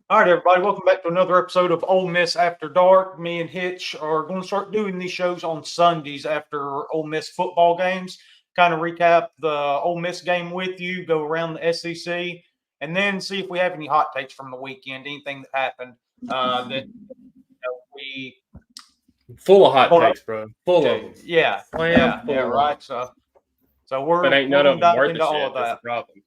All right, everybody, welcome back to another episode of Ole Miss After Dark. Me and Hitch are going to start doing these shows on Sundays after Ole Miss football games. Kind of recap the Ole Miss game with you, go around the SEC, and then see if we have any hot takes from the weekend, anything that happened that we Full of are hot going takes, bro. Full of to. them. Yeah, Slam yeah, yeah, full of right. them. So But we're ain't we're none going of to them dive worth a into all shit. of That's the that. problem.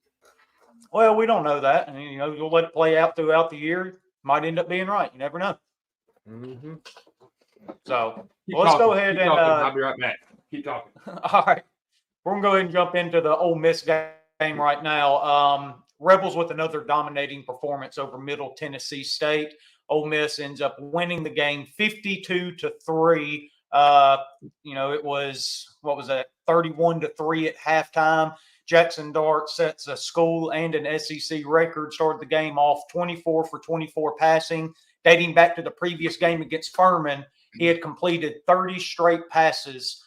Well, we don't know that, and you'll let it play out throughout the year. Might end up being right. You never know. Mm-hmm. So Keep well, let's go talking. ahead Keep and talking. I'll be right back. Keep talking. all right. We're gonna go ahead and jump into the Ole Miss game right now. Rebels with another dominating performance over Middle Tennessee State. Ole Miss ends up winning the game 52-3. It was what was that 31-3 at halftime. Jackson Dart sets a school and an SEC record. Started the game off 24 for 24 passing, dating back to the previous game against Furman. He had completed 30 straight passes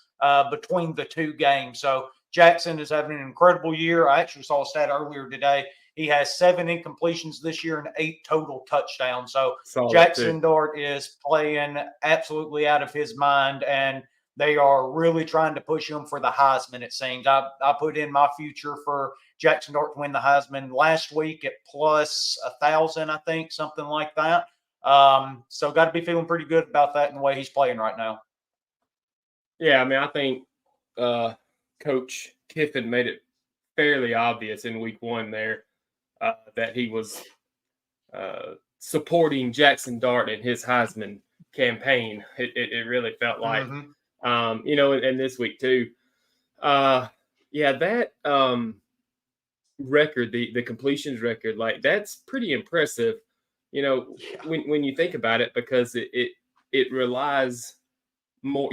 between the two games. So Jackson is having an incredible year. I actually saw a stat earlier today. He has 7 incompletions this year and 8 total touchdowns. So Saw that too. Jackson Dart is playing absolutely out of his mind, and they are really trying to push him for the Heisman, it seems. I put in my future for Jackson Dart to win the Heisman last week at plus 1,000, I think, something like that. So got to be feeling pretty good about that in the way he's playing right now. Yeah, I mean, I think Coach Kiffin made it fairly obvious in week one there that he was supporting Jackson Dart in his Heisman campaign. It really felt like, Mm-hmm. and this week too. Yeah, that record, the completions record, like that's pretty impressive. Yeah. When you think about it, because it relies more.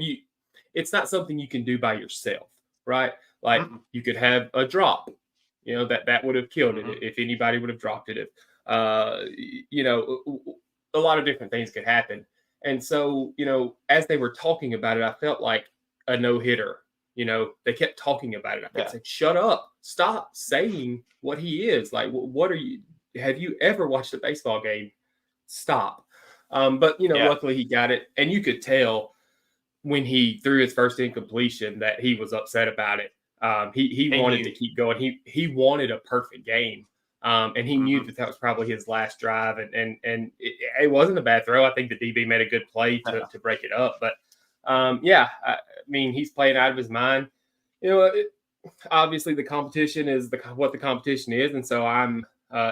It's not something you can do by yourself, right? Like Mm-mm. you could have a drop, that would have killed it Mm-hmm. if anybody would have dropped it. If uh, you know, a lot of different things could happen. And so, as they were talking about it, I felt like a no hitter. They kept talking about it. I kept Yeah. saying, "Shut up! Stop saying what he is. Like, what are you? Have you ever watched a baseball game? Stop." But Yeah. luckily he got it, and you could tell when he threw his first incompletion that he was upset about it. He He wanted to knew. keep going. He wanted a perfect game, and he knew Mm-hmm. that was probably his last drive. And it wasn't a bad throw. I think the DB made a good play to Yeah. break it up. But yeah, I mean he's playing out of his mind. Obviously the competition is what the competition is, and so I'm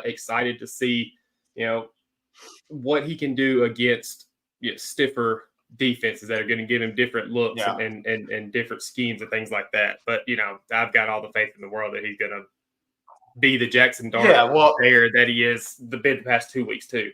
excited to see you know what he can do against stiffer defenses that are going to give him different looks Yeah. and different schemes and things like that. But I've got all the faith in the world that he's going to be the Jackson Dart Yeah. Well, player that he is been the past 2 weeks too.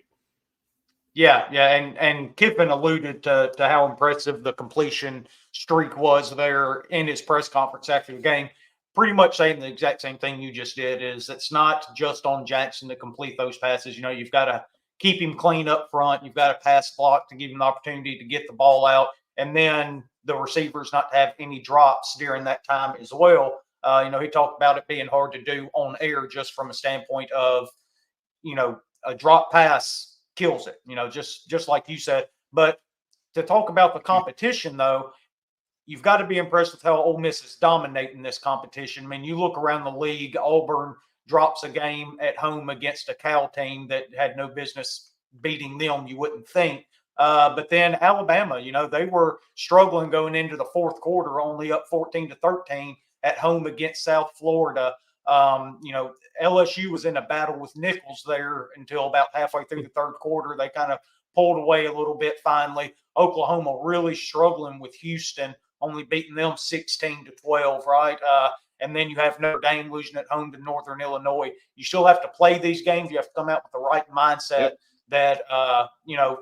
yeah. Yeah. And Kiffin alluded to how impressive the completion streak was there in his press conference after the game. Pretty much saying the exact same thing you just did is it's not just on Jackson to complete those passes. You've got to keep him clean up front. You've got to pass block to give him the opportunity to get the ball out. And then the receivers not to have any drops during that time as well. He talked about it being hard to do on air just from a standpoint of, a drop pass kills it, just like you said. But to talk about the competition, though, you've got to be impressed with how Ole Miss is dominating this competition. I mean, you look around the league, Auburn drops a game at home against a Cal team that had no business beating them, you wouldn't think. But then Alabama, they were struggling going into the fourth quarter, only up 14-13 at home against South Florida. LSU was in a battle with Nichols there until about halfway through the third quarter. They kind of pulled away a little bit finally. Oklahoma really struggling with Houston, only beating them 16-12, right? And then you have Notre Dame losing at home to Northern Illinois. You still have to play these games. You have to come out with the right mindset Yep. that,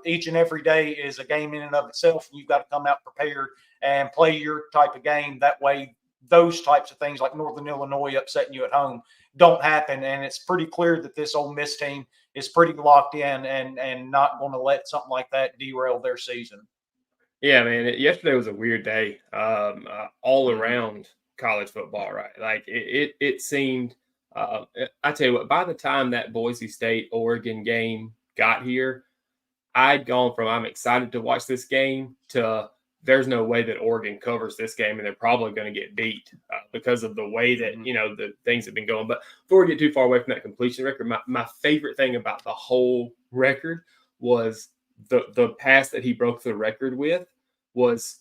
each and every day is a game in and of itself. And you've got to come out prepared and play your type of game. That way, those types of things like Northern Illinois upsetting you at home don't happen. And it's pretty clear that this Ole Miss team is pretty locked in and not going to let something like that derail their season. Yeah, man. Yesterday was a weird day, all Mm-hmm. around college football, right? Like it seemed. I tell you what, by the time that Boise State Oregon game got here, I'd gone from I'm excited to watch this game to there's no way that Oregon covers this game and they're probably going to get beat because of the way that, the things have been going. But before we get too far away from that completion record, my favorite thing about the whole record was the pass that he broke the record with was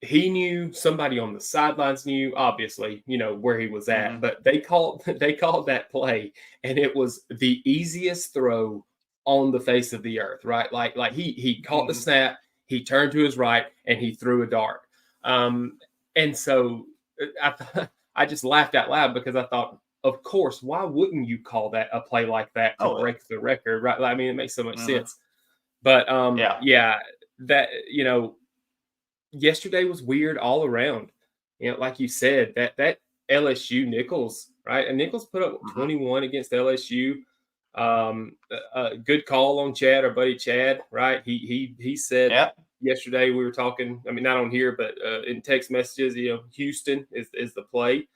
he knew, somebody on the sidelines knew, obviously, where he was at, but they called that play, and it was the easiest throw on the face of the earth, right? Like he caught the snap, he turned to his right, and he threw a dart. And so I just laughed out loud because I thought, of course, why wouldn't you call that a play like that to break the record, right? I mean, it makes so much sense. But yeah, that yesterday was weird all around. Like you said, that LSU Nichols, right? And Nichols put up 21 against LSU. A good call on Chad, our buddy Chad, right? He said yesterday, we were talking, I mean, not on here, but in text messages, Houston is the play.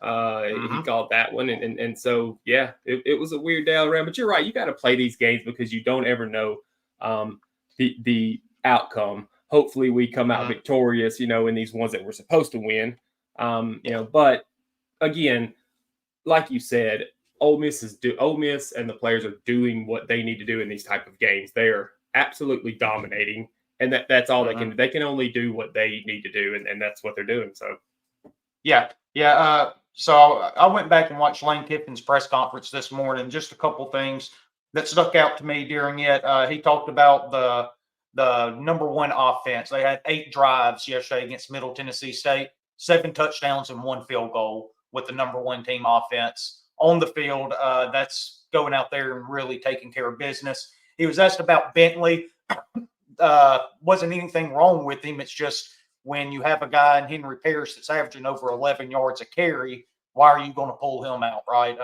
He called that one. And so, yeah, it was a weird day all around. But you're right. You got to play these games because you don't ever know the outcome. Hopefully we come out victorious, in these ones that we're supposed to win. But again, like you said, Ole Miss and the players are doing what they need to do in these type of games. They are absolutely dominating, and that's all they can do. They can only do what they need to do, and that's what they're doing. So yeah. So I went back and watched Lane Kiffin's press conference this morning. Just a couple things that stuck out to me during it. He talked about the number one offense. They had 8 drives yesterday against Middle Tennessee State, 7 touchdowns and 1 field goal with the number one team offense on the field. That's going out there and really taking care of business. He was asked about Bentley. Wasn't anything wrong with him. It's just when you have a guy in Henry Parrish that's averaging over 11 yards a carry, why are you going to pull him out, right?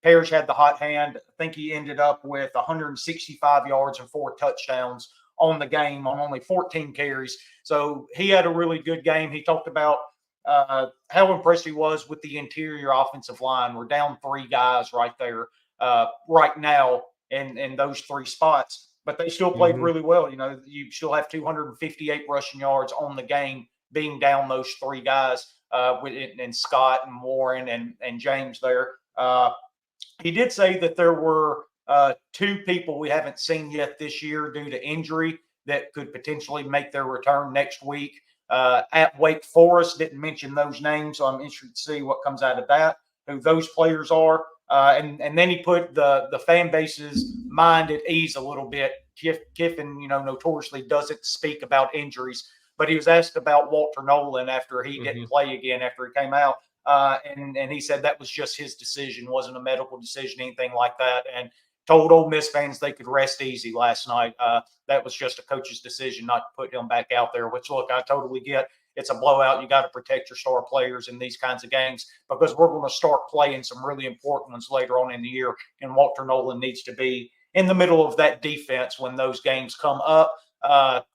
Parrish had the hot hand. I think he ended up with 165 yards and 4 touchdowns on the game on only 14 carries. So he had a really good game. He talked about how impressed he was with the interior offensive line. We're down 3 guys right there right now in those 3 spots, but they still played really well. You still have 258 rushing yards on the game being down those 3 guys and Scott and Warren and James there. He did say that there were 2 people we haven't seen yet this year due to injury that could potentially make their return next week at Wake Forest. Didn't mention those names, so I'm interested to see what comes out of that, who those players are. And then he put the fan base's mind at ease a little bit. Kiffin, notoriously doesn't speak about injuries, but he was asked about Walter Nolan after he didn't play again after he came out. And he said that was just his decision, wasn't a medical decision, anything like that. And told Ole Miss fans they could rest easy last night. That was just a coach's decision not to put him back out there, which, look, I totally get. It's a blowout. You got to protect your star players in these kinds of games because we're going to start playing some really important ones later on in the year, and Walter Nolan needs to be in the middle of that defense when those games come up.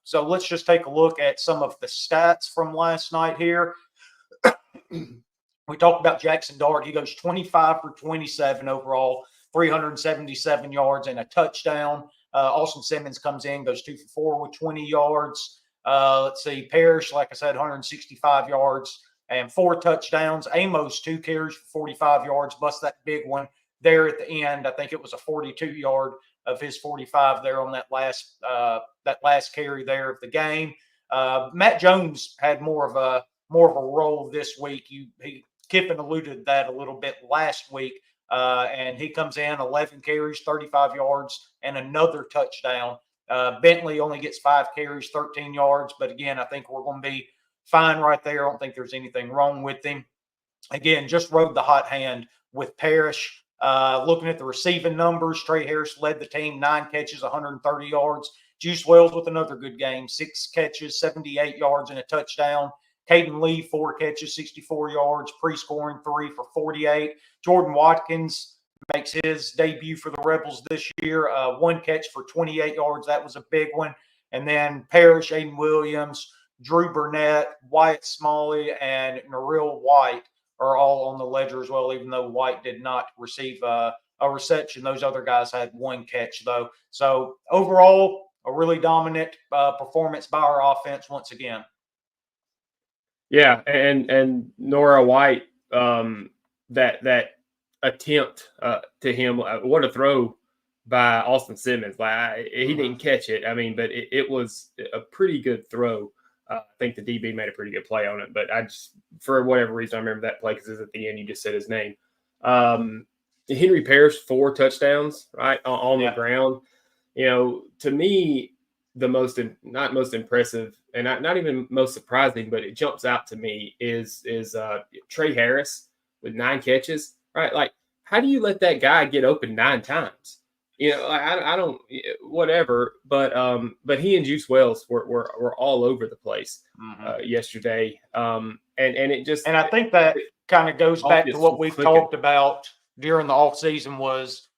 So let's just take a look at some of the stats from last night here. We talked about Jackson Dart. He goes 25 for 27 overall, 377 yards and a touchdown. Austin Simmons comes in, goes 2 for 4 with 20 yards. Let's see, Parrish, like I said, 165 yards and 4 touchdowns. Amos, 2 carries for 45 yards, bust that big one there at the end. I think it was a 42-yard of his 45 there on that last carry there of the game. Matt Jones had more of a role this week. Kiffin alluded to that a little bit last week. And he comes in 11 carries, 35 yards, and another touchdown. Bentley only gets 5 carries, 13 yards. But again, I think we're going to be fine right there. I don't think there's anything wrong with him. Again, just rode the hot hand with Parrish. Looking at the receiving numbers, Trey Harris led the team, 9 catches, 130 yards. Juice Wells with another good game, 6 catches, 78 yards, and a touchdown. Caden Lee, 4 catches, 64 yards, pre-scoring 3 for 48. Jordan Watkins makes his debut for the Rebels this year, 1 catch for 28 yards. That was a big one. And then Parrish, Aiden Williams, Drew Burnett, Wyatt Smalley, and Naril White are all on the ledger as well, even though White did not receive a reception. Those other guys had one catch, though. So overall, a really dominant performance by our offense once again. Yeah, and Nora White, that attempt to him, what a throw by Austin Simmons. Like he didn't catch it. I mean, but it was a pretty good throw. I think the DB made a pretty good play on it, but I just, for whatever reason, I remember that play because at the end you just said his name. Henry Parrish, 4 touchdowns, right, on the ground. You know, to me, the not most impressive and not even most surprising, but it jumps out to me is Trey Harris with 9 catches, right? Like, how do you let that guy get open 9 times? You know, I don't, whatever, but he and Juice Wells were all over the place yesterday. And it just, and I think that kind of goes back to what we've talked about during the offseason was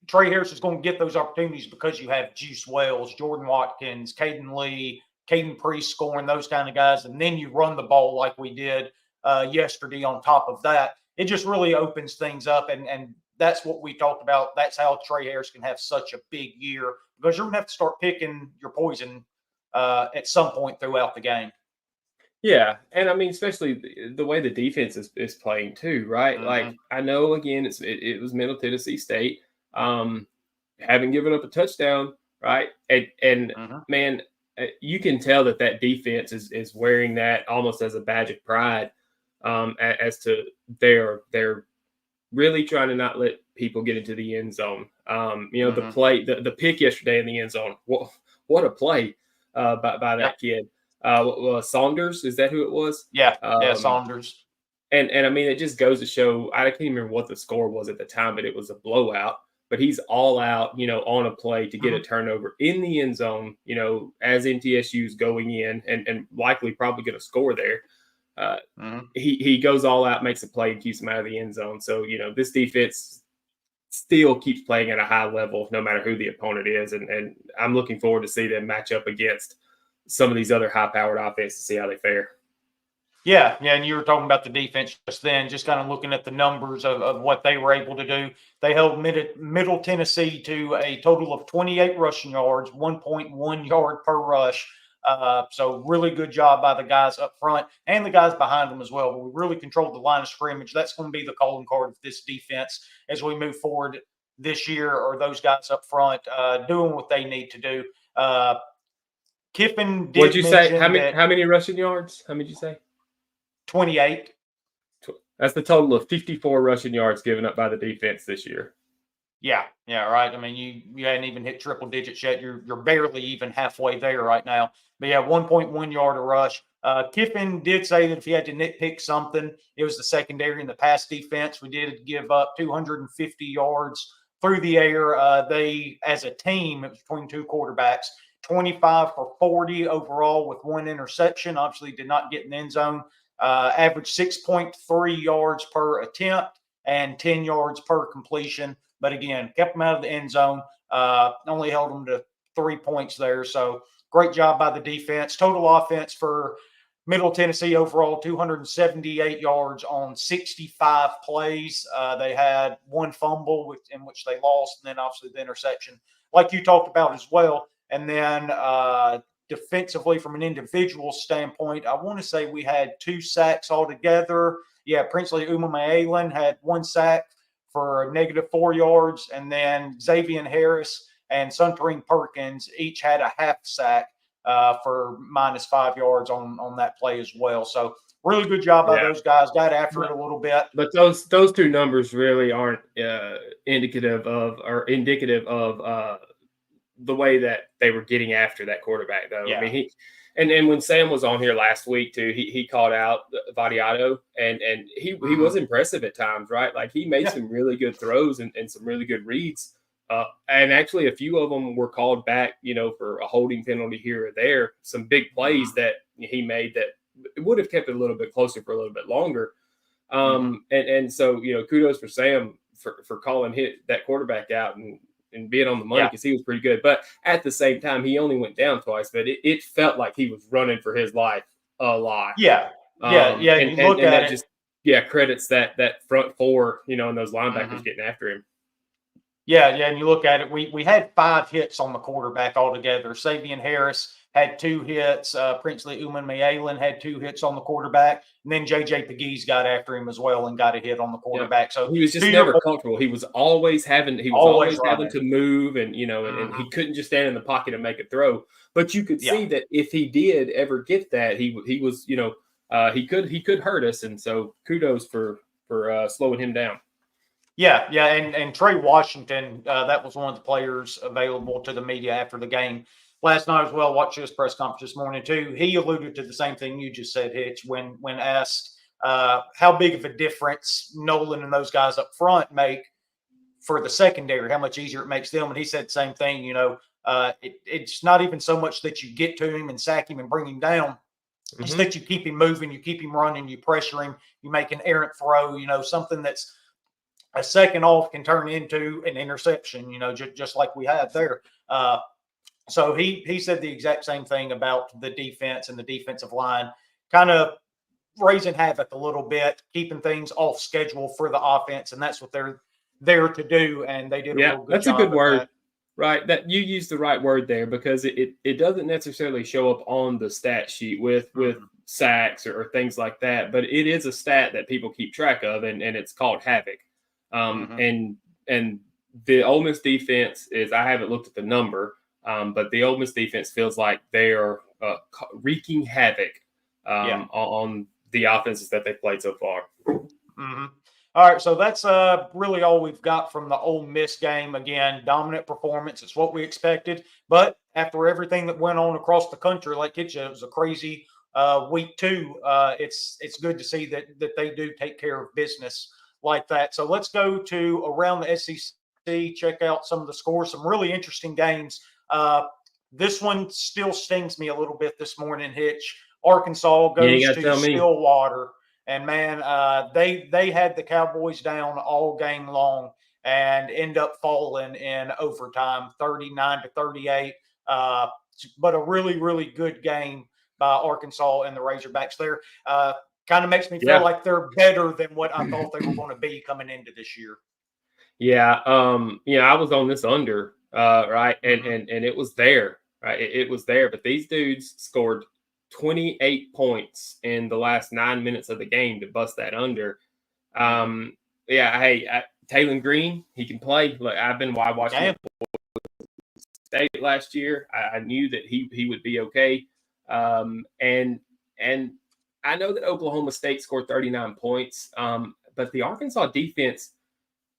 Trey Harris is going to get those opportunities because you have Juice Wells, Jordan Watkins, Caden Lee, Caden Priest scoring, those kind of guys. And then you run the ball like we did yesterday on top of that. It just really opens things up. And that's what we talked about. That's how Trey Harris can have such a big year because you're going to have to start picking your poison at some point throughout the game. Yeah, and I mean, especially the way the defense is playing too, right? Like, I know again, it was Middle Tennessee State, having given up a touchdown, right? And man, you can tell that defense is wearing that almost as a badge of pride, as to they're really trying to not let people get into the end zone. You know, the play, the pick yesterday in the end zone. What a play by that kid. Saunders, is that who it was? Yeah, Saunders. And I mean, it just goes to show, I can't even remember what the score was at the time, but it was a blowout. But he's all out, you know, on a play to get a turnover in the end zone, you know, as MTSU's going in and likely probably going to score there. He goes all out, makes a play, and keeps him out of the end zone. So, you know, this defense still keeps playing at a high level, no matter who the opponent is. And I'm looking forward to see them match up against some of these other high-powered offenses to see how they fare. Yeah, and you were talking about the defense just then, just kind of looking at the numbers of what they were able to do. They held Middle Tennessee to a total of 28 rushing yards, 1.1 yard per rush. So really good job by the guys up front and the guys behind them as well. But we really controlled the line of scrimmage. That's going to be the calling card of this defense as we move forward this year, or those guys up front doing what they need to do. Kiffin did. What'd you say? How many rushing yards? How many did you say? 28. That's the total of 54 rushing yards given up by the defense this year. Yeah, right. I mean, you hadn't even hit triple digits yet. You're barely even halfway there right now. But yeah, 1.1 yard a rush. Kiffin did say that if he had to nitpick something, it was the secondary and the pass defense. We did give up 250 yards through the air. They, as a team, it was between 2 quarterbacks, 25 for 40 overall with 1 interception. Obviously, did not get in the end zone. Average 6.3 yards per attempt and 10 yards per completion. But again, kept them out of the end zone. Only held them to 3 points there. So great job by the defense. Total offense for Middle Tennessee overall, 278 yards on 65 plays. They had 1 fumble in which they lost, and then obviously the interception, like you talked about as well. And then defensively, from an individual standpoint, I want to say we had 2 sacks altogether. Yeah, Princely Umamayalin had 1 sack for -4 yards, and then Xavier Harris and Suntarine Perkins each had a half sack for -5 yards on that play as well. So really good job by those guys. Got after it a little bit. But those 2 numbers really aren't indicative of the way that they were getting after that quarterback, though. Yeah. I mean, and when Sam was on here last week too, he called out Vadiato, and he was impressive at times, right? Like he made some really good throws and some really good reads. And actually a few of them were called back, you know, for a holding penalty here or there. Some big plays that he made that would have kept it a little bit closer for a little bit longer. And so, you know, kudos for Sam for calling that quarterback out and being on the money because he was pretty good. But at the same time, he only went down twice, but it felt like he was running for his life a lot. Yeah. And you look at that it. just credits that front four, and those linebackers Mhm. getting after him. Yeah, yeah, and you look at it, we had 5 hits on the quarterback altogether. Savion Harris had 2 hits. Princely Uman had 2 hits on the quarterback, and then J.J. Pegues got after him as well and got a hit on the Yeah. quarterback. So He was to just your never point, comfortable. He was always always having running. to move, and Mhm. he couldn't just stand in the pocket and make a throw. But you could Yeah. see that if he did ever get that, he was, he could hurt us. And so kudos for slowing him down. Yeah, yeah, and Trey Washington, that was one of the players available to the media after the game last night as well. Watched his press conference this morning too. He alluded to the same thing you just said, Hitch, when asked how big of a difference Nolan and those guys up front make for the secondary, how much easier it makes them. And he said the same thing. It's not even so much that you get to him and sack him and bring him down. It's Hmm. that you keep him moving, you keep him running, you pressure him, you make an errant throw. Something that's a second off can turn into an interception, just like we had there. So he said the exact same thing about the defense and the defensive line, kind of raising havoc a little bit, keeping things off schedule for the offense, and that's what they're there to do. And they did a Yeah, real good that's a good job at word, that. right? That you used the right word there, because it doesn't necessarily show up on the stat sheet with Mhm. sacks or things like that, but it is a stat that people keep track of, and it's called havoc. Mhm. And the Ole Miss defense is, I haven't looked at the number, but the Ole Miss defense feels like they are wreaking havoc Yeah. on the offenses that they've played so far. Mhm. All right, so that's really all we've got from the Ole Miss game. Again, dominant performance. It's what we expected. But after everything that went on across the country, like it was a crazy week 2. It's good to see that they do take care of business like that. So let's go to around the SEC. Check out some of the scores. Some really interesting games. This one still stings me a little bit this morning. Hitch. Arkansas Yeah, you goes got to to tell me. Stillwater. And man, they had the Cowboys down all game long and end up falling in overtime, 39-38. Uh, but a really, really good game by Arkansas and the Razorbacks there. Kind of makes me feel Yeah. like they're better than what I thought they were going to be coming into this year. Yeah, I was on this under, right, and Mm-hmm. and and it was there, right, it was there, but these dudes scored 28 points in the last 9 minutes of the game to bust that under. Mm-hmm. Um, yeah, hey, Taylon Green, he can play. Look, I watched him Okay. at State last year. I knew that he would be okay, and I know that Oklahoma State scored 39 points, but the Arkansas defense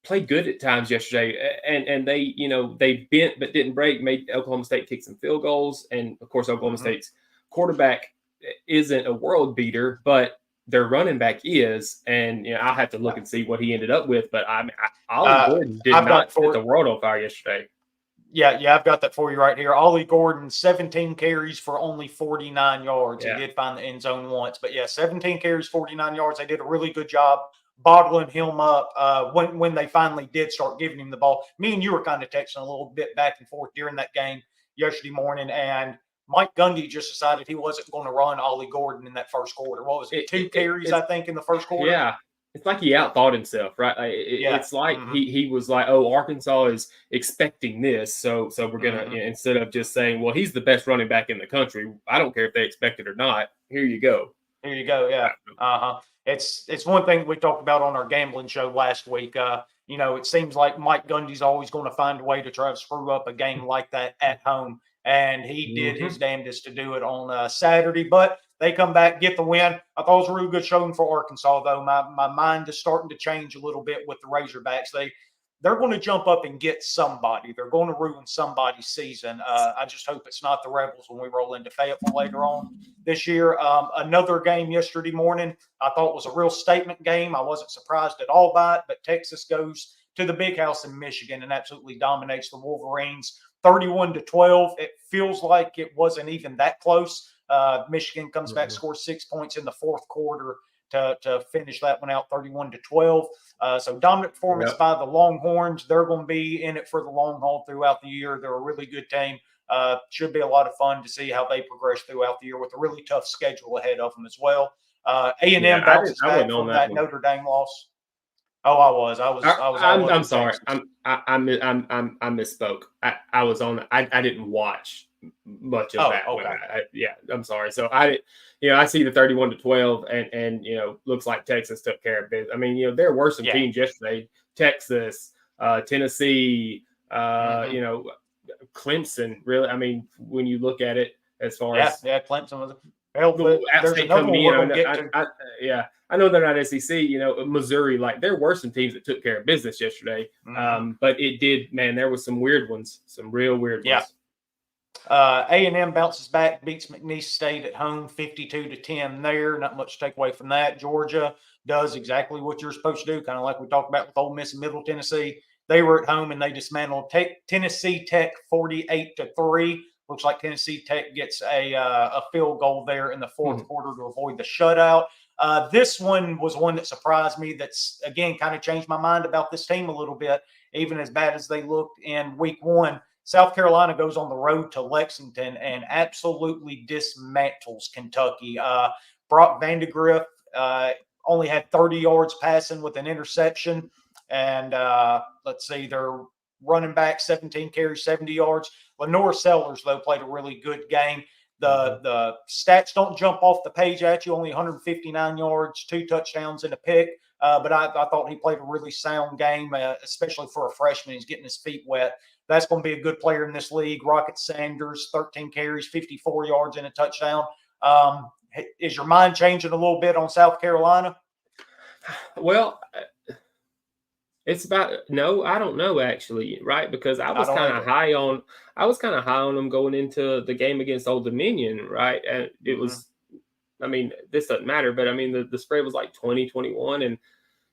played good at times yesterday, and they they bent but didn't break, made Oklahoma State kick some field goals, and of course Oklahoma Mm-hmm. State's quarterback isn't a world beater, but their running back is, and I'll have to look and see what he ended up with, but Ollie Gordon did I've got not set for the world on fire yesterday. Yeah, I've got that for you right here. Ollie Gordon, 17 carries for only 49 yards. He Yeah, did find the end zone once, but yeah, 17 carries, 49 yards. They did a really good job bottling him up when they finally did start giving him the ball. Me and you were kind of texting a little bit back and forth during that game yesterday morning, and Mike Gundy just decided he wasn't going to run Ollie Gordon in that first quarter. What was it? it, 2 it, carries, I it's think, in the first quarter? yeah, it's like he outthought himself, right? Yeah. It's like Mm-hmm. he was like, oh, Arkansas is expecting this, so we're gonna, Mm-hmm. instead of just saying, well, he's the best running back in the country. I don't care if they expect it or not. Here you go. Here you go. Yeah. Uh-huh. It's one thing we talked about on our gambling show last week. It seems like Mike Gundy's always going to find a way to try to screw up a game like that at home. And he did Mm-hmm. his damnedest to do it on Saturday, but they come back, get the win. I thought it was a really good showing for Arkansas, though. My mind is starting to change a little bit with the Razorbacks. They're going to jump up and get somebody. They're going to ruin somebody's season. I just hope it's not the Rebels when we roll into Fayetteville later on this year. Another game yesterday morning I thought was a real statement game. I wasn't surprised at all by it, but Texas goes to the big house in Michigan and absolutely dominates the Wolverines 31-12. It feels like it wasn't even that close. Michigan comes back, scores 6 points in the fourth quarter to finish that one out 31-12. So dominant performance Yep. by the Longhorns. They're going to be in it for the long haul throughout the year. They're a really good team. Should be a lot of fun to see how they progress throughout the year with a really tough schedule ahead of them as well. Yeah, A&M bounces I wasn't back on from that that one. Notre Dame loss. Oh, I was. I was all I'm over sorry. Texas. I misspoke. I was on. I didn't watch much of Oh, that when okay. yeah. I'm sorry. So I did. I see the 31-12, and looks like Texas took care of it. I mean, there were some Yeah. teams yesterday. Texas, Tennessee, Hmm. Clemson. Really, I mean, when you look at it, as far Yeah, as yeah, Clemson was. Well, the but there's Outstate another coming one in. we're going to get to. Yeah, I know they're not SEC. Missouri. Like there were some teams that took care of business yesterday, Hmm. but it did. Man, there was some weird ones, some real weird Yeah. ones. A&M bounces back, beats McNeese State at home 52-10 there. Not much to take away from that. Georgia does exactly what you're supposed to do, kind of like we talked about with Ole Miss and Middle Tennessee. They were at home and they dismantled Tennessee Tech 48-3. Looks like Tennessee Tech gets a field goal there in the fourth quarter to avoid the shutout. This one was one that surprised me. That's, again, kind of changed my mind about this team a little bit, even as bad as they looked in week one. South Carolina goes on the road to Lexington and absolutely dismantles Kentucky. Brock Vandegrift only had 30 yards passing with an interception. And let's see, their running back, 17 carries, 70 yards. Lenore Sellers, though, played a really good game. The stats don't jump off the page at you, only 159 yards, 2 touchdowns, and a pick. But I thought he played a really sound game, especially for a freshman. He's getting his feet wet. That's going to be a good player in this league. Rocket Sanders, 13 carries, 54 yards, and a touchdown. Is your mind changing a little bit on South Carolina? Well, it's about no, I don't know actually, right? Because I don't either. I was kind of high on them going into the game against Old Dominion, right? And it Mm-hmm. was, I mean, this doesn't matter, but I mean the spread was like 20-21,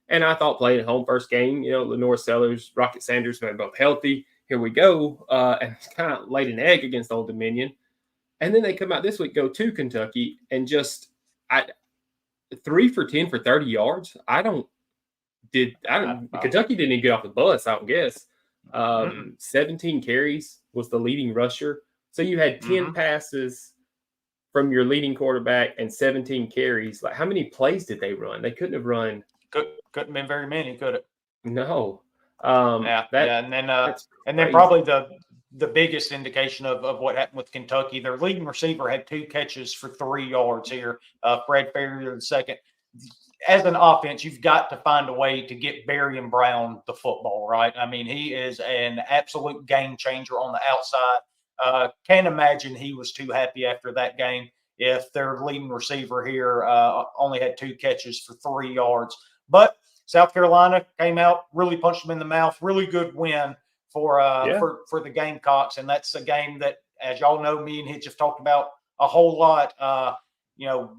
and I thought playing at home first game, Lenore Sellers, Rocket Sanders, man, both healthy. Here we go. And kind of laid an egg against Old Dominion. And then they come out this week, go to Kentucky, and just 3 for 10 for 30 yards. Kentucky didn't even get off the bus, I would guess. 17 carries was the leading rusher. So you had 10 Mm-hmm. passes from your leading quarterback and 17 carries. Like, how many plays did they run? They couldn't have run. Couldn't have been very many, could it? No. Yeah, That's and then crazy. probably the biggest indication of what happened with Kentucky, their leading receiver had 2 catches for 3 yards here. Fred Ferrier the second. As an offense, you've got to find a way to get Barry and Brown the football, right? I mean, he is an absolute game changer on the outside. Can't imagine he was too happy after that game if their leading receiver here only had 2 catches for 3 yards. But South Carolina came out, really punched them in the mouth. Really good win for Yeah. for the Gamecocks, and that's a game that, as y'all know, me and Hitch have talked about a whole lot.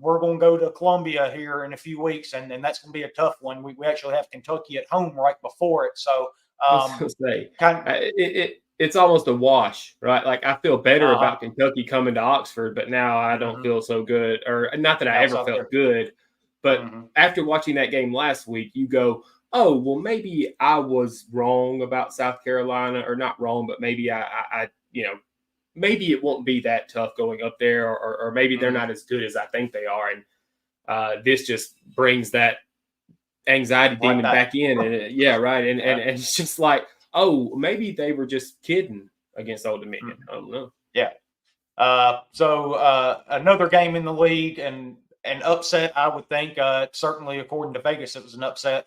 We're going to go to Columbia here in a few weeks, and that's going to be a tough one. We actually have Kentucky at home right before it, so I was gonna say, kind of, it's almost a wash, right? Like I feel better uh-huh. about Kentucky coming to Oxford, but now I don't Mm-hmm. feel so good, or not that I Now ever South felt Carolina. good. But Mm-hmm. after watching that game last week, you go, oh, well, maybe I was wrong about South Carolina, or not wrong, but maybe I maybe it won't be that tough going up there, or maybe they're Mm-hmm. not as good as I think they are, and this just brings that anxiety Right demon back. back in, and yeah, right, and Yeah. it's just like, oh, maybe they were just kidding against Old Dominion. Mm-hmm. I don't know. Yeah. So another game in the league and an upset, I would think. Certainly, according to Vegas, it was an upset.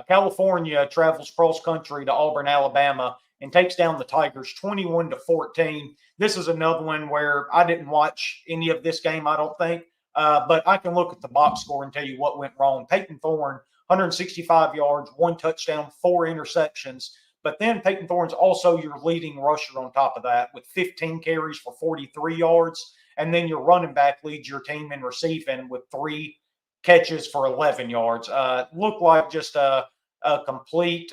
California travels cross country to Auburn, Alabama, and takes down the Tigers 21-14. This is another one where I didn't watch any of this game, I don't think, but I can look at the box score and tell you what went wrong. Peyton Thorne, 165 yards, 1 touchdown, 4 interceptions. But then Peyton Thorne's also your leading rusher on top of that with 15 carries for 43 yards. And then your running back leads your team in receiving with 3 catches for 11 yards. Looked like just a complete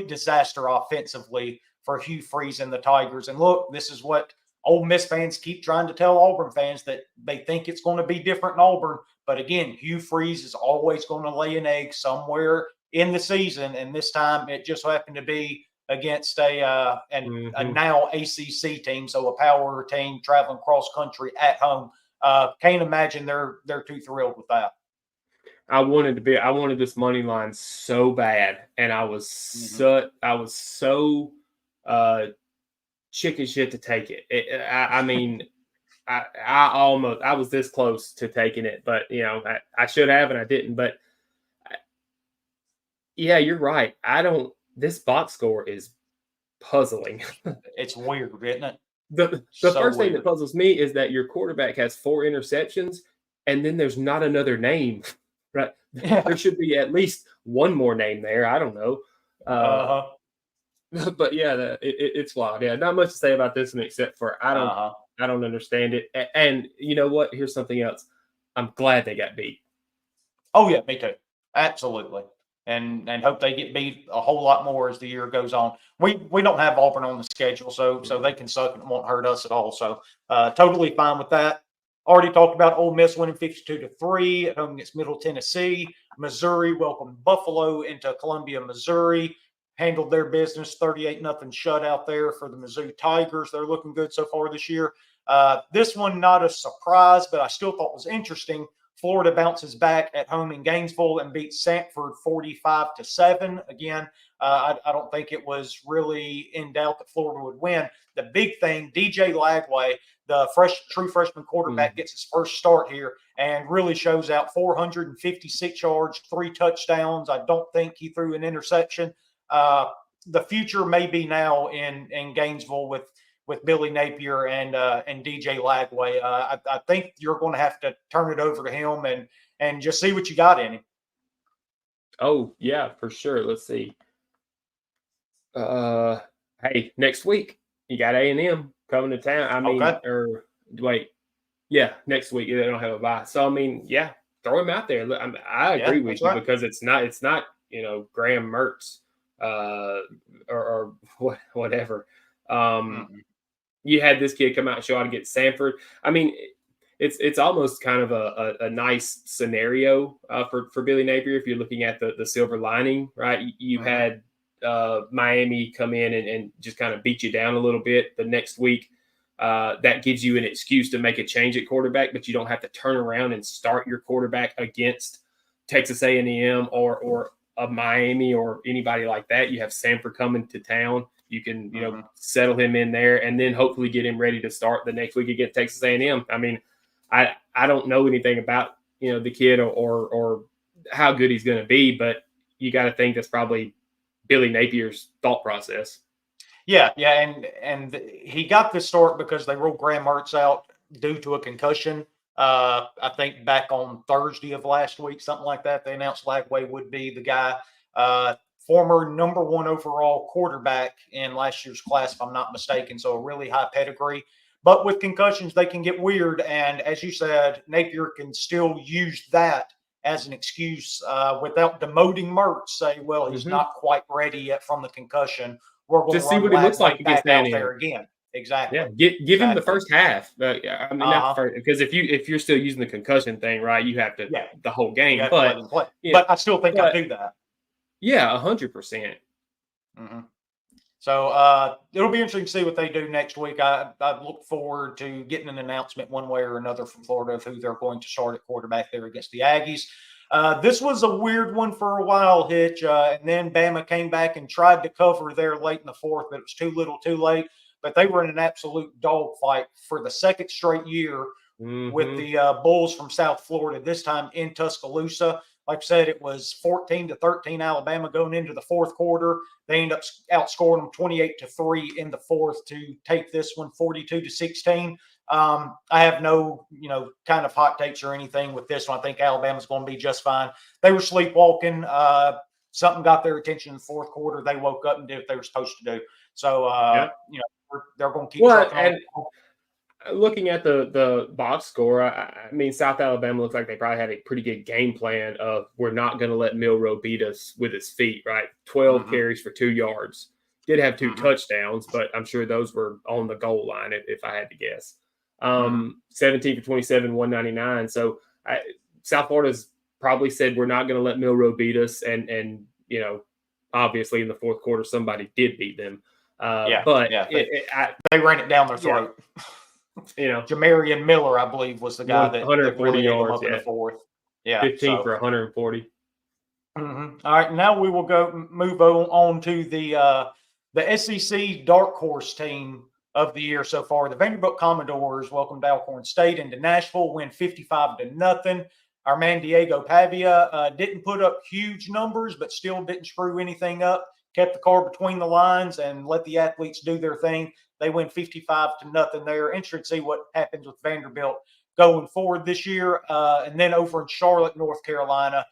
disaster offensively for Hugh Freeze and the Tigers. And look, this is what Ole Miss fans keep trying to tell Auburn fans, that they think it's going to be different in Auburn. But again, Hugh Freeze is always going to lay an egg somewhere in the season, and this time it just happened to be against a Mm-hmm. now ACC team, so a power team traveling cross country at home. Can't imagine they're too thrilled with that. I wanted this money line so bad, and I was Mm-hmm. so uh chicken shit to take it. I mean, I was this close to taking it, but I should have and I didn't. But yeah, you're right. This box score is puzzling. It's weird, isn't it? The So first thing that weird. puzzles me is that your quarterback has 4 interceptions, and then there's not another name, right? Yeah. There should be at least one more name there. I don't know. Uh-huh. But yeah, it's wild. Yeah, not much to say about this one except for Uh-huh. I don't understand it. And you know what? Here's something else. I'm glad they got beat. Oh yeah, me too. Absolutely. And hope they get beat a whole lot more as the year goes on. We don't have Auburn on the schedule, so they can suck and it won't hurt us at all. So totally fine with that. Already talked about Ole Miss winning 52-3 at home against Middle Tennessee. Missouri welcomed Buffalo into Columbia, Missouri. Handled their business, 38-0 shutout there for the Mizzou Tigers. They're looking good so far this year. This one not a surprise, but I still thought was interesting. Florida bounces back at home in Gainesville and beats Samford 45-7. Again, I don't think it was really in doubt that Florida would win. The big thing, DJ Lagway, the true freshman quarterback, gets his first start here and really shows out. 456 yards, 3 touchdowns. I don't think he threw an interception. The future may be now in Gainesville with Billy Napier and DJ Lagway. I think you're going to have to turn it over to him and just see what you got in him. Oh yeah, for sure. Let's see. Hey, next week you got A&M coming to town. I mean, Okay. or wait, yeah, next week they don't have a bye. So I mean, yeah, throw him out there. I Yeah, agree with that's you right. because it's not Graham Mertz or whatever. Mm-hmm. You had this kid come out and show out against Samford. I mean, it's almost kind of a nice scenario for Billy Napier if you're looking at the silver lining, right? You Mm-hmm. had Miami come in and just kind of beat you down a little bit the next week. That gives you an excuse to make a change at quarterback, but you don't have to turn around and start your quarterback against Texas A&M or a Miami or anybody like that. You have Samford coming to town. You can Mm-hmm. settle him in there and then hopefully get him ready to start the next week against Texas A&M. I mean, I don't know anything about the kid or how good he's going to be, but you got to think that's probably Billy Napier's thought process. Yeah, and he got this start because they ruled Graham Mertz out due to a concussion. I think back on Thursday of last week, something like that. They announced Lagway would be the guy. Former number 1 overall quarterback in last year's class, if I'm not mistaken. So a really high pedigree. But with concussions, they can get weird. And as you said, Napier can still use that as an excuse without demoting Mertz. Say, well, he's Mm-hmm. not quite ready yet from the concussion. We're going to Just see run what he looks like Lagway against back out A&M. there again. Exactly. Yeah, give him the Exactly. first half. I mean, not the first, because if you're still using the concussion thing, right, you have to Yeah. the whole You game. have to let But him play. yeah, But I still think I but do that. yeah, 100%. Mm-hmm. So it'll be interesting to see what they do next week. I look forward to getting an announcement one way or another from Florida of who they're going to start at quarterback there against the Aggies. This was a weird one for a while, Hitch, and then Bama came back and tried to cover there late in the fourth, but it was too little too late. But they were in an absolute dogfight for the second straight year with Mm-hmm. the Bulls from South Florida, this time in Tuscaloosa. Like I said, it was 14-13 Alabama going into the fourth quarter. They end up outscoring them 28-3 in the fourth to take this one 42-16. I have no, kind of hot takes or anything with this one. I think Alabama's going to be just fine. They were sleepwalking. Something got their attention in the fourth quarter. They woke up and did what they were supposed to do. So, Yeah. they're going to keep Well, trucking on. and looking at the box score, I mean, South Alabama looks like they probably had a pretty good game plan of we're not going to let Milroe beat us with his feet, right? 12 Mm-hmm. carries for 2 yards. Did have 2 Mm-hmm. touchdowns, but I'm sure those were on the goal line if I had to guess. Mm-hmm. 17 for 27, 199. So South Florida's probably said we're not going to let Milroe beat us, and obviously in the fourth quarter somebody did beat them. But they ran it down their throat. Jamarian Miller, I believe, was the guy that 140 really ate him yards, up in the fourth. Yeah, 15 so. for 140. All right, now we will move on to the SEC dark horse team of the year so far. The Vanderbilt Commodores welcomed Alcorn State into Nashville, win 55-0. Our man Diego Pavia didn't put up huge numbers, but still didn't screw anything up. Kept the car between the lines and let the athletes do their thing. They win 55-0 there. Interested to see what happens with Vanderbilt going forward this year. And then over in Charlotte, North Carolina,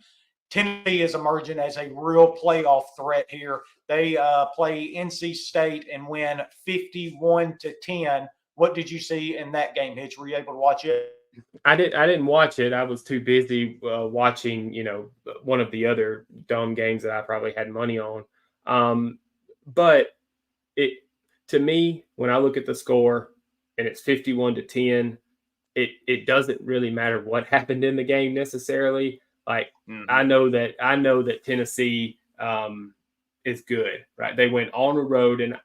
Tennessee is emerging as a real playoff threat here. They play NC State and win 51-10. What did you see in that game, Hitch? Were you able to watch it? I didn't watch it. I was too busy watching, one of the other dumb games that I probably had money on. But to me, when I look at the score and it's 51-10, it doesn't really matter what happened in the game necessarily. Like I know that Tennessee is good, right? They went on the road, and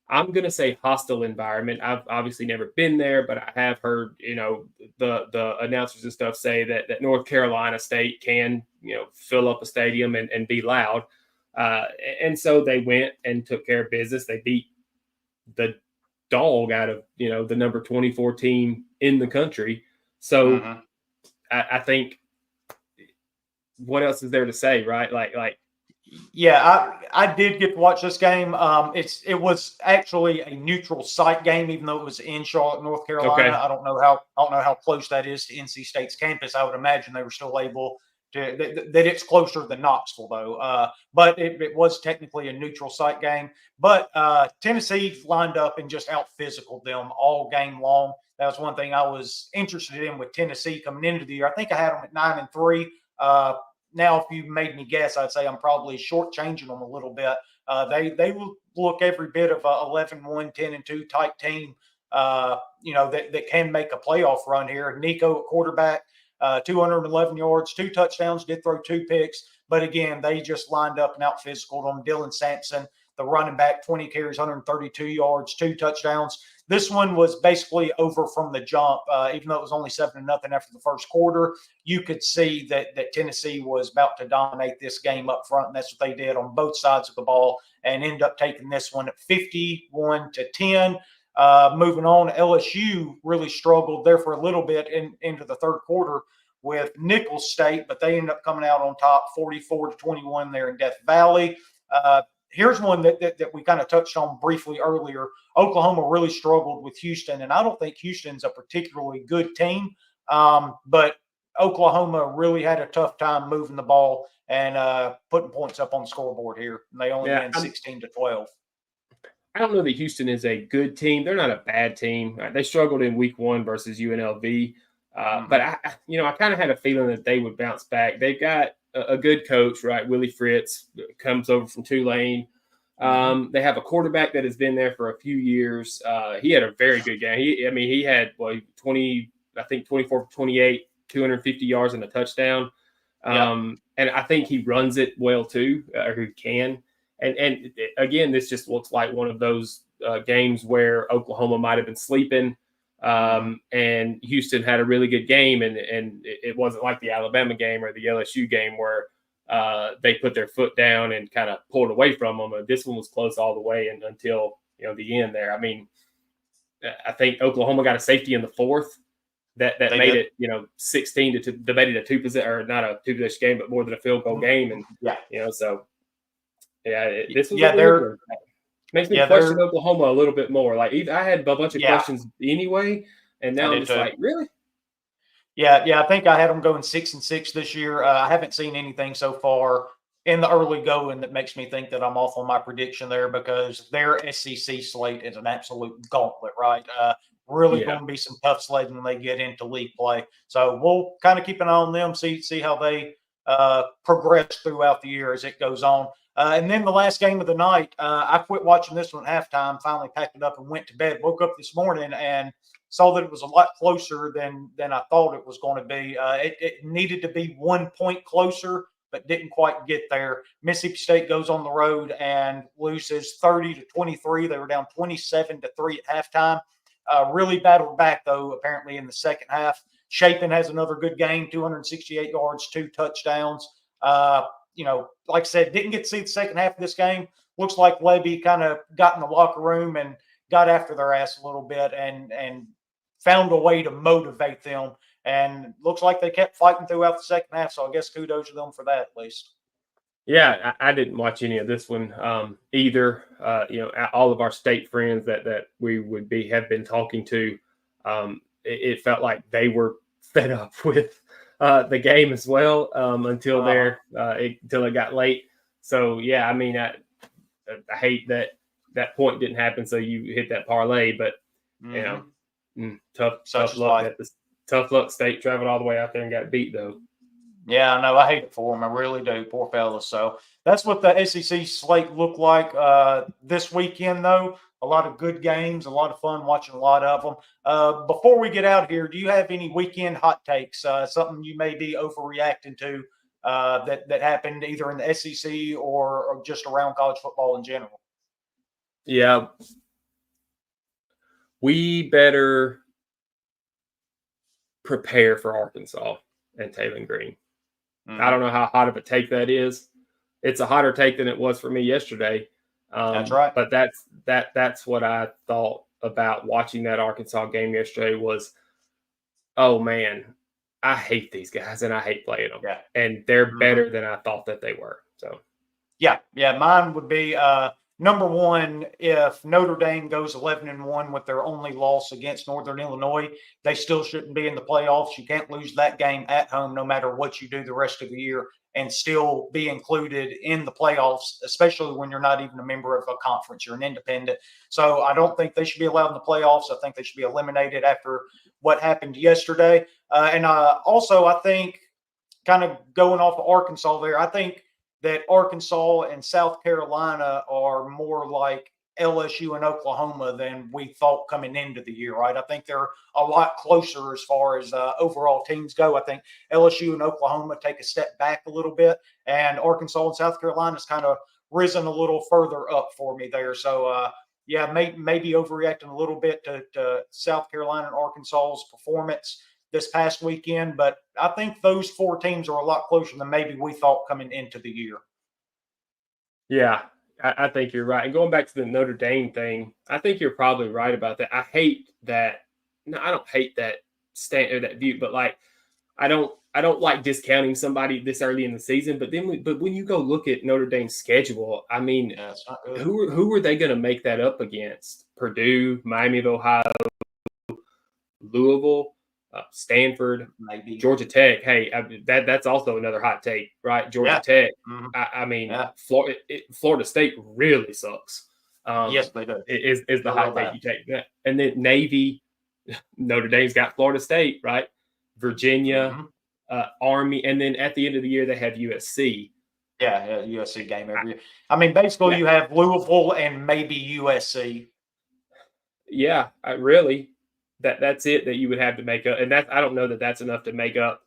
I'm going to say hostile environment. I've obviously never been there, but I have heard, the announcers and stuff say that North Carolina State can, fill up a stadium and be loud. And so they went and took care of business. They beat the dog out of, the number 24 team in the country. So I think, what else is there to say, right? Yeah, I did get to watch this game. It was actually a neutral site game, even though it was in Charlotte, North Carolina. Okay. I don't know how close that is to NC State's campus. I would imagine they were still able to that it's closer than Knoxville, though. But it was technically a neutral site game. But Tennessee lined up and just out physical them all game long. That was one thing I was interested in with Tennessee coming into the year. I think I had them at 9-3. Now, if you made me guess, I'd say I'm probably shortchanging them a little bit. They look every bit of a 11-1, 10-2 type team, that can make a playoff run here. Nico at quarterback, 211 yards, 2 touchdowns, did throw 2 picks. But again, they just lined up and out physical them. Dylan Sampson, the running back, 20 carries, 132 yards, 2 touchdowns. This one was basically over from the jump, even though it was only 7-0 after the first quarter. You could see that Tennessee was about to dominate this game up front, and that's what they did on both sides of the ball, and ended up taking this one at 51-10. Moving on, LSU really struggled there for a little bit into the third quarter with Nicholls State, but they ended up coming out on top, 44-21 there in Death Valley. Here's one that we kind of touched on briefly earlier. Oklahoma really struggled with Houston, and I don't think Houston's a particularly good team, but Oklahoma really had a tough time moving the ball and putting points up on the scoreboard here. And they only win 16-12. I don't know that Houston is a good team. They're not a bad team. They struggled in week 1 versus UNLV. But I kind of had a feeling that they would bounce back. They've got a good coach, right? Willie Fritz comes over from Tulane. They have a quarterback that has been there for a few years. He had a very good game. He had 24 for 28, 250 yards and a touchdown. And I think he runs it well too, or he can. And again, this just looks like one of those games where Oklahoma might have been sleeping. And Houston had a really good game, and it wasn't like the Alabama game or the LSU game where they put their foot down and kind of pulled away from them. This one was close all the way until the end there. I think Oklahoma got a safety in the fourth that made it 16-2. They made it a 2-position, or not a 2-position game, but more than a field goal game. And this was a weird one. Makes me question Oklahoma a little bit more. Like, I had a bunch of questions anyway, and now I'm just like, really? Yeah. I think I had them going 6-6 this year. I haven't seen anything so far in the early going that makes me think that I'm off on my prediction there, because their SEC slate is an absolute gauntlet, right? Really going to be some tough sledding when they get into league play. So we'll kind of keep an eye on them, see how they progress throughout the year as it goes on. And then the last game of the night, I quit watching this one at halftime, finally packed it up and went to bed. Woke up this morning and saw that it was a lot closer than I thought it was going to be. It needed to be 1 point closer, but didn't quite get there. Mississippi State goes on the road and loses 30-23. They were down 27-3 at halftime. really battled back, though, apparently in the second half. Chapin has another good game, 268 yards, 2 touchdowns. Like I said, didn't get to see the second half of this game. Looks like Levy kind of got in the locker room and got after their ass a little bit and found a way to motivate them. And looks like they kept fighting throughout the second half. So I guess kudos to them for that, at least. Yeah, I didn't watch any of this one either. All of our state friends that we have been talking to, it felt like they were fed up with the game as well until it got late. So yeah, I mean, I hate that point didn't happen. So you hit that parlay, but tough luck. Tough luck. State traveled all the way out there and got beat though. Yeah, I know. I hate it for them. I really do. Poor fellas. So that's what the SEC slate looked like this weekend, though. A lot of good games, a lot of fun watching a lot of them. Before we get out here, do you have any weekend hot takes? Something you may be overreacting to that happened either in the SEC or just around college football in general? Yeah. We better prepare for Arkansas and Taylor Green. I don't know how hot of a take that is. It's a hotter take than it was for me yesterday. That's right. But that's what I thought about watching that Arkansas game yesterday was, oh man, I hate these guys and I hate playing them. Yeah. And they're better than I thought that they were. So yeah, mine would be number one, if Notre Dame goes 11-1 with their only loss against Northern Illinois, they still shouldn't be in the playoffs. You can't lose that game at home no matter what you do the rest of the year and still be included in the playoffs, especially when you're not even a member of a conference. You're an independent. So I don't think they should be allowed in the playoffs. I think they should be eliminated after what happened yesterday. Also, I think, kind of going off of Arkansas there, I think that Arkansas and South Carolina are more like LSU and Oklahoma than we thought coming into the year, right? I think they're a lot closer as far as overall teams go. I think LSU and Oklahoma take a step back a little bit, and Arkansas and South Carolina's kind of risen a little further up for me there. So, maybe overreacting a little bit to South Carolina and Arkansas's performance this past weekend, but I think those four teams are a lot closer than maybe we thought coming into the year. Yeah, I think you're right. And going back to the Notre Dame thing, I think you're probably right about that. I hate that. No, I don't hate that that view, but like, I don't like discounting somebody this early in the season. But when you go look at Notre Dame's schedule, I mean, it's not good. who are they going to make that up against? Purdue, Miami of Ohio, Louisville, Stanford, maybe Georgia Tech. Hey, that's also another hot take, right? Georgia Tech. I mean, Florida State really sucks. Yes, they do. Is the hot take you take? And then Navy, Notre Dame's got Florida State, right? Virginia, Army, and then at the end of the year they have USC. Yeah, USC game every year. I mean, basically you have Louisville and maybe USC. Yeah, really. That's it that you would have to make up, and I don't know that that's enough to make up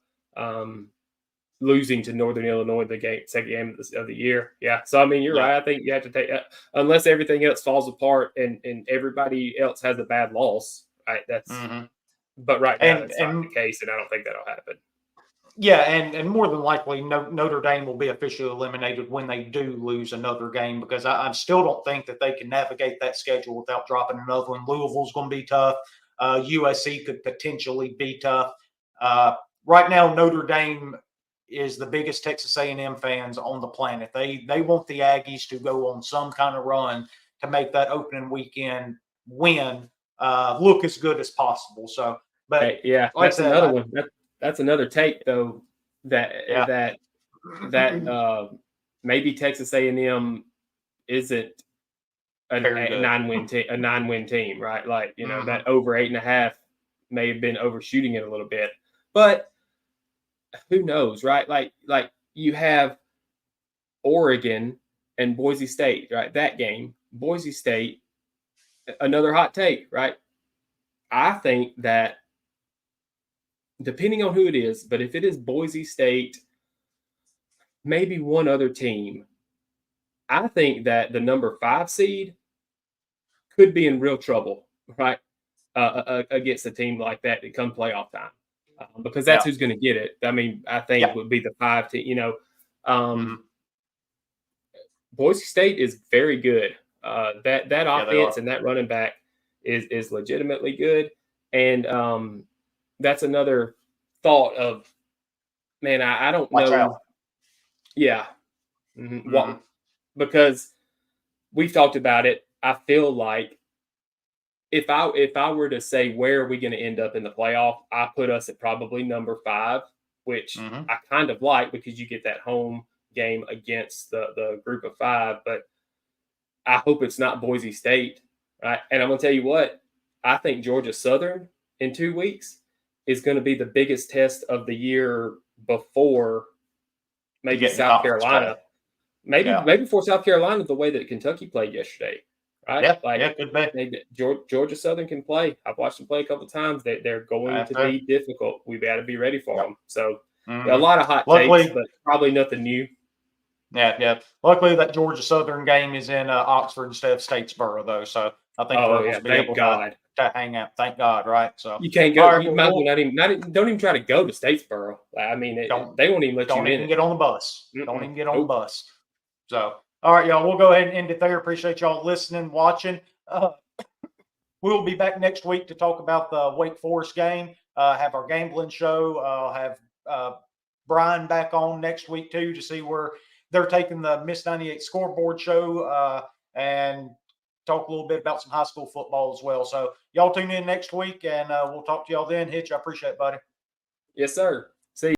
losing to Northern Illinois the second game of the year. Yeah, so I mean you're right. I think you have to take unless everything else falls apart and everybody else has a bad loss. Right, that's but right now that's not the case, and I don't think that'll happen. Yeah, and more than likely Notre Dame will be officially eliminated when they do lose another game, because I still don't think that they can navigate that schedule without dropping another one. Louisville's going to be tough. USC could potentially be tough. Right now, Notre Dame is the biggest Texas A&M fans on the planet. They want the Aggies to go on some kind of run to make that opening weekend win look as good as possible. So, but hey, yeah, that's another one. That's another take though. That maybe Texas A&M isn't a 9-win team, right? Like, that over 8.5 may have been overshooting it a little bit, but who knows, right? Like you have Oregon and Boise State, right? That game, Boise State, another hot take, right? I think that depending on who it is, but if it is Boise State, maybe one other team, I think that the number 5 seed could be in real trouble, right? against a team like that come playoff time, because that's who's going to get it. I mean, I think would be the 5 team. Boise State is very good. That offense and that running back is legitimately good, and that's another thought of, man, I don't Watch know. out. Yeah, because we've talked about it. I feel like if I were to say where are we going to end up in the playoff, I put us at probably number 5, which I kind of like because you get that home game against the group of 5. But I hope it's not Boise State, right? And I'm going to tell you what, I think Georgia Southern in 2 weeks is going to be the biggest test of the year before maybe South Carolina. Maybe before South Carolina, the way that Kentucky played yesterday, right? Yeah, could be. Georgia Southern can play. I've watched them play a couple of times. They're going to be difficult. We've got to be ready for them. So a lot of hot takes, but probably nothing new. Yeah. Luckily, that Georgia Southern game is in Oxford instead of Statesboro, though. So I think we'll be able to hang out. Thank God, right? So you can't go. You might well don't even try to go to Statesboro. I mean, they won't even let you in. Don't even get on the bus. Don't even get on the bus. So, all right, y'all, we'll go ahead and end it there. Appreciate y'all listening, watching. We'll be back next week to talk about the Wake Forest game, have our gambling show, have Brian back on next week, too, to see where they're taking the Miss 98 scoreboard show and talk a little bit about some high school football as well. So, y'all tune in next week, and we'll talk to y'all then. Hitch, I appreciate it, buddy. Yes, sir.